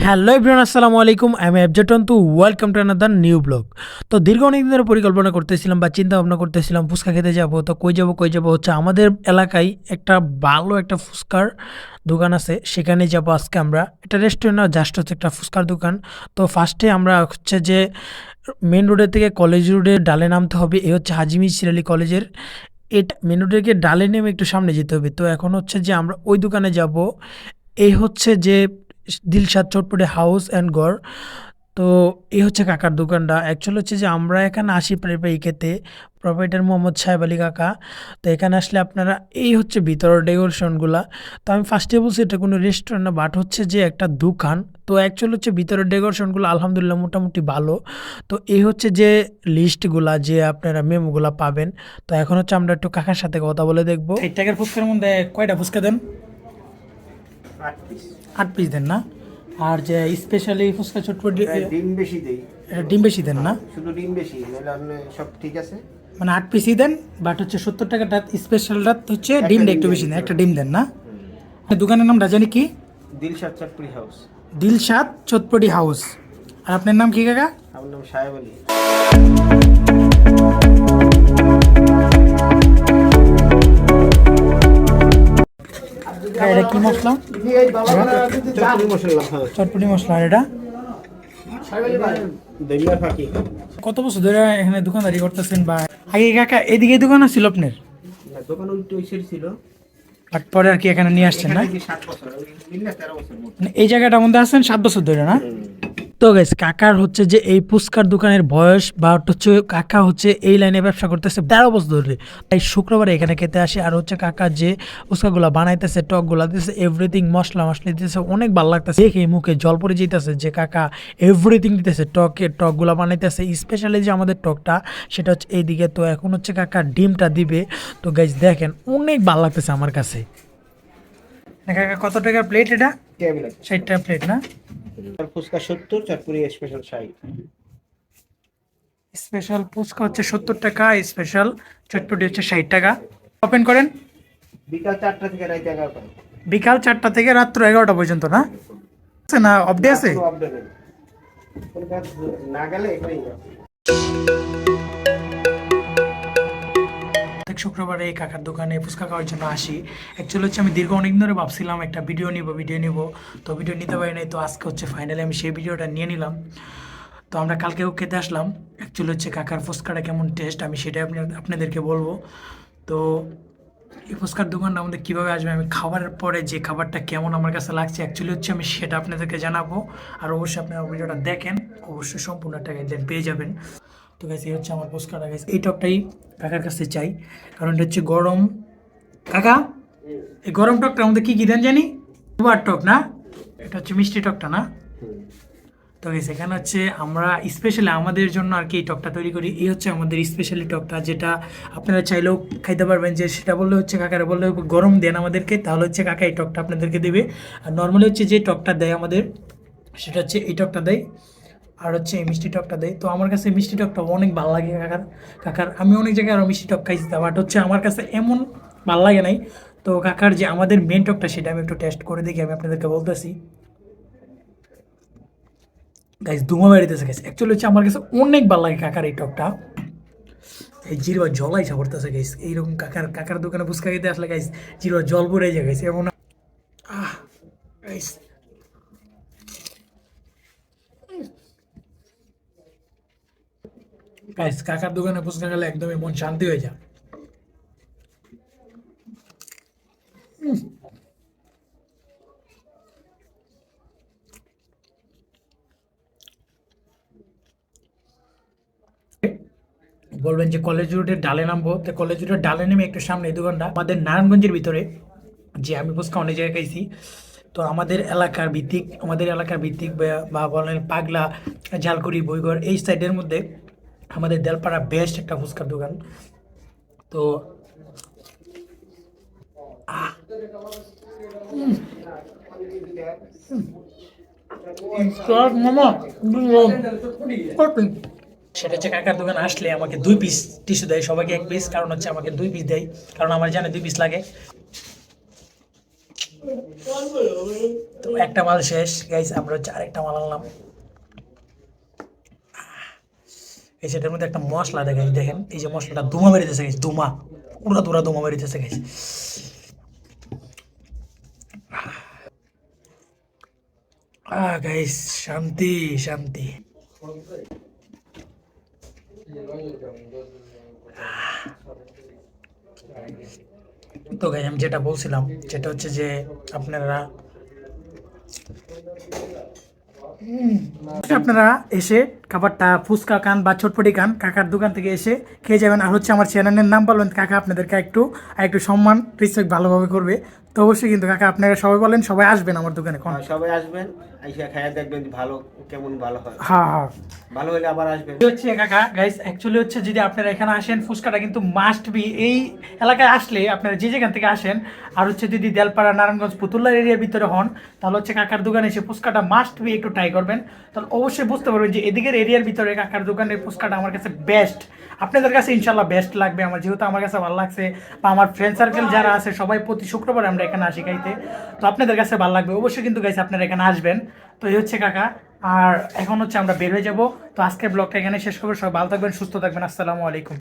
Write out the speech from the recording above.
Hello everyone, আসসালামু আলাইকুম। আমি এফজেটন to welcome to another new blog. তো দীর্ঘ অনেকদিন ধরে পরিকল্পনা করতেছিলাম বা চিন্তা ভাবনা করতেছিলাম ফুচকা খেতে যাব। তো কই যাব হচ্ছে আমাদের এলাকায় একটা ভালো একটা ফুচকার দোকান আছে, সেখানে যাব আজকে আমরা। এটা রেস্টুরেন্ট না, জাস্ট হচ্ছে একটা ফুচকার দোকান। তো ফার্স্টে আমরা হচ্ছে যে মেন রোডের থেকে কলেজ রোডের ডালে নামতে হবে। এই হচ্ছে হাজি মিসির আলী কলেজের। এটা মেন রোডে গিয়ে ডালে নেমে একটু সামনে যেতে হবে। তো এখন হচ্ছে যে আমরা ওই দোকানে যাব। এই হচ্ছে যে দিলশাদ চটপটি হাউস অ্যান্ড গড়। তো এই হচ্ছে কাকার দোকানটা। অ্যাকচুয়ালি হচ্ছে যে আমরা এখানে আসি প্রায় খেতে, প্রোপাইটার মোহাম্মদ সাহেব আলী কাকা। তো এখানে আসলে আপনারা এই হচ্ছে ভিতরের ডেকোরেশনগুলা। তো আমি ফার্স্টে বলছি এটা কোনো রেস্টুরেন্ট না, বাট হচ্ছে যে একটা দোকান। তো অ্যাকচুয়ালি হচ্ছে ভিতরের ডেকোরেশনগুলো আলহামদুলিল্লাহ মোটামুটি ভালো। তো এই হচ্ছে যে লিস্টগুলা, যে আপনারা মেমোগুলা পাবেন। তো এখন হচ্ছে আমরা একটু কাকার সাথে কথা বলে দেখবো। 60 টাকার ফুচকার মধ্যে কয়টা ফুচকা দেন? 8 পিস। 8 পিস দেন না? আর যে স্পেশালি ফুচকা চটপটি ডিম বেশি দেই। এটা ডিম বেশি দেন না? শুধু ডিম বেশি, নাহলে আপনি সব ঠিক আছে। মানে 8 পিসই দেন, বাট হচ্ছে 70 টাকাটা স্পেশালটা হচ্ছে ডিমটা একটু বেশি দেন, একটা ডিম দেন না? দোকানের নামটা জানি কি? দিলশাদ চটপটি হাউস। দিলশাদ চটপটি হাউস। আর আপনার নাম কি কাকা? আমার নাম সাহেব আলী। এটা কি মশলা? চটপটি মশলা। হ্যাঁ, চটপটি মশলা। আর এটা দইয়ার ফাঁকি। কত বছর ধরে এখানে দোকানদারি করতেছেন? বা আগে কাকা এদিকে দোকান ছিল আপনার? না, দোকান উল্টো ওই ছিল। বাট পরে আর কি এখানে নিয়ে আসছেন না? এখানে কি 7 বছর, ওই মিললে 13 বছর মোট। মানে এই জায়গাটার মধ্যে আছেন 7 বছর ধরে না? তো গাইস, কাকার হচ্ছে যে এই ফুচকার দোকানের বয়স বা হচ্ছে কাকা হচ্ছে এই লাইনে ব্যবসা করতেছে 13 বছর ধরে। তাই শুক্রবারে এখানে খেতে আসে। আর হচ্ছে কাকা যে ফুচকাগুলা বানাইতেছে, টকগুলা দিতেছে, এভরিথিং মশলা দিতেছে, অনেক ভালো লাগতেছে দেখে, মুখে জল পড়ে যেতেছে যে কাকা এভরিথিং দিতেছে। টকগুলা বানাইতেছে, স্পেশালি যে আমাদের টকটা সেটা হচ্ছে এইদিকে। তো এখন হচ্ছে কাকা ডিমটা দিবে। তো গাইস দেখেন, অনেক ভালো লাগতেছে আমার কাছে। কাকা কত টাকার প্লেট এটা? 60 টাকা প্লেট না? ফুচকা 70, চটপটি স্পেশাল 60। স্পেশাল ফুচকা হচ্ছে 70 টাকা, স্পেশাল চটপটি হচ্ছে 60 টাকা। ওপেন করেন বিকাল 4টা থেকে রাত 11টা। বিকাল 4টা থেকে রাত্র 11টা পর্যন্ত না? আছে না অফডে আছে? কোনো update নেই। কোনো কাজ না গেলে এখানেই যাও। প্রত্যেক শুক্রবারে এই কাকার দোকানে ফুচকা খাওয়ার জন্য আসি। অ্যাকচুয়ালি হচ্ছে আমি দীর্ঘ অনেকদিন ধরে ভাবছিলাম একটা ভিডিও নিব, তো ভিডিও নিতে পারি নাই। তো আজকে হচ্ছে ফাইনালি আমি সেই ভিডিওটা নিয়ে নিলাম। তো আমরা কালকেও খেতে আসলাম। অ্যাকচুয়ালি হচ্ছে কাকার ফুচকাটা কেমন টেস্ট আমি সেটাই আপনাদেরকে বলবো। তো এই ফুচকার দোকানটা আমাদের কীভাবে আসবে, আমি খাবারের পরে যে খাবারটা কেমন আমার কাছে লাগছে অ্যাকচুয়ালি হচ্ছে আমি সেটা আপনাদেরকে জানাবো। আর অবশ্যই আপনারা ভিডিওটা দেখেন, অবশ্যই সম্পূর্ণ টাকা পেয়ে যাবেন। তো গাইস, এই হচ্ছে আমার ফুচকাটা গাইস। এই টকটাই কাকার কাছে চাই, কারণ এটা হচ্ছে গরম। কাকা, এই গরম টকটার মধ্যে কী কী দেন জানি? দুবার টক না? এটা হচ্ছে মিষ্টি টকটা না? তো গাইস, এখানে হচ্ছে আমরা স্পেশালি আমাদের জন্য আর কি এই টকটা তৈরি করি। এই হচ্ছে আমাদের স্পেশালি টকটা, যেটা আপনারা চাইলেও খাইতে পারবেন। যে সেটা বললে হচ্ছে কাকারা বললে গরম দেন আমাদেরকে, তাহলে হচ্ছে কাকা এই টকটা আপনাদেরকে দেবে। আর নর্মালি হচ্ছে যে টকটা দেয় আমাদের, সেটা হচ্ছে এই টকটা দেয়। আর হচ্ছে এই মিষ্টি টকটা দেয়। তো আমার কাছে মিষ্টি টকটা অনেক ভালো লাগে কাকার আমি অনেক জায়গায় আরও মিষ্টি টক খাইছি, বাট হচ্ছে আমার কাছে এমন ভালো লাগে নাই। তো কাকার যে আমাদের মেন টকটা সেটা আমি একটু টেস্ট করে দেখি, আমি আপনাদেরকে বলতেছি। গাইস, ধুমা বেরিতেছে গাইস। অ্যাকচুয়ালি হচ্ছে আমার কাছে অনেক ভালো লাগে কাকার এই টকটা। এই জিরবা জলাই পড়তেছে গাইস। এইরকম কাকার দোকানে ফুচকা খেতে আসলে গাইস জিরবা জল পড়ে যায় গাইস, এমন। আহ গাইস, গাইস কাকার দোকানে ফুচকা খেলে একদমই মন শান্তি হয়ে যায়। বলবেন যে কলেজ রোডের ডালে নামবো, তো কলেজ রোডের ডালে নেমে একটু সামনে এই দোকানটা আমাদের নারায়ণগঞ্জের ভিতরে। যে আমি ফুচকা অনেক জায়গায় খাইছি। তো আমাদের এলাকার ভিত্তিক বা বলেন পাগলা, ঝালকুড়ি, বইগড় এই সাইডের মধ্যে আমাদের দেলপাড়া বেস্ট একটা ফুচকার দোকান। তো মামা সেটা হচ্ছে কাকার দোকান আসলে আমাকে 2 পিস টিস্যু দেয়, সবাইকে 1 পিস, কারণ হচ্ছে আমাকে 2 পিস দেয়, কারণ আমার জানে 2 পিস লাগে। তো একটা মাল শেষ গাইস, আমরা হচ্ছে আরেকটা মাল আনলাম। এই সেটার মধ্যে একটা মশলা দেখেন, দেখেন এই যে মশলাটা ধুমা বেরিতেছে গাইস, ধুমা পুরা ধুরা ধুমা বেরিতেছে গাইস। গাইস শান্তি শান্তি। তো গাইস আমি যেটা বলছিলাম সেটা হচ্ছে যে আপনারা আপনারা এসে খাবারটা ফুচকা খান বা চটপটি খান, কাকার দোকান থেকে এসে খেয়ে যাবেন। আর হচ্ছে আমার চ্যানেলের নাম বলবেন, কাকা আপনাদেরকে একটু সম্মান রিসপেক্ট ভালোভাবে করবে। তো অবশ্যই কিন্তু কাকা আপনারা সবাই বলেন, সবাই আসবেন আমার দোকানে। কোন সবাই আসবেন, আইসা খাইয়া দেখবেন ভালো কেমন ভালো হয়, হ্যাঁ হ্যাঁ ভালো হলে আবার আসবেন। এই হচ্ছে কাকা গাইস, অ্যাকচুয়ালি হচ্ছে যদি আপনারা এখানে আসেন ফুচকাটা কিন্তু মাস্ট বি, এই এলাকায় আসলে আপনারা যে যেখান থেকে আসেন, আর হচ্ছে যদি দেলপাড়া নারায়ণগঞ্জ পুতুল্লা এরিয়ার ভিতরে হন, তাহলে হচ্ছে কাকার দোকানে এসে ফুচকাটা মাস্ট বি একটু ট্রাই করবেন। তাহলে অবশ্যই বুঝতে পারবেন যে এদিকের এরিয়ার ভিতরে কাকার দোকানের ফুচকাটা আমার কাছে বেস্ট। আপনাদের কাছে ইনশাল্লাহ বেস্ট লাগবে আমার, যেহেতু আমার কাছে ভালো লাগছে, বা আমার ফ্রেন্ড সার্কেল যারা আছে সবাই প্রতি শুক্রবার আমরা এখানে আসি খাইতে, তো আপনাদের কাছে ভালো লাগবে অবশ্যই কিন্তু গাইস আপনারা এখানে আসবেন। তো এই হচ্ছে কাকা, আর এখন হচ্ছে আমরা বের হয়ে যাব। তো আজকের ব্লগটা এখানে শেষ করবো। সবাই ভালো থাকবেন, সুস্থ থাকবেন, আসসালামু আলাইকুম।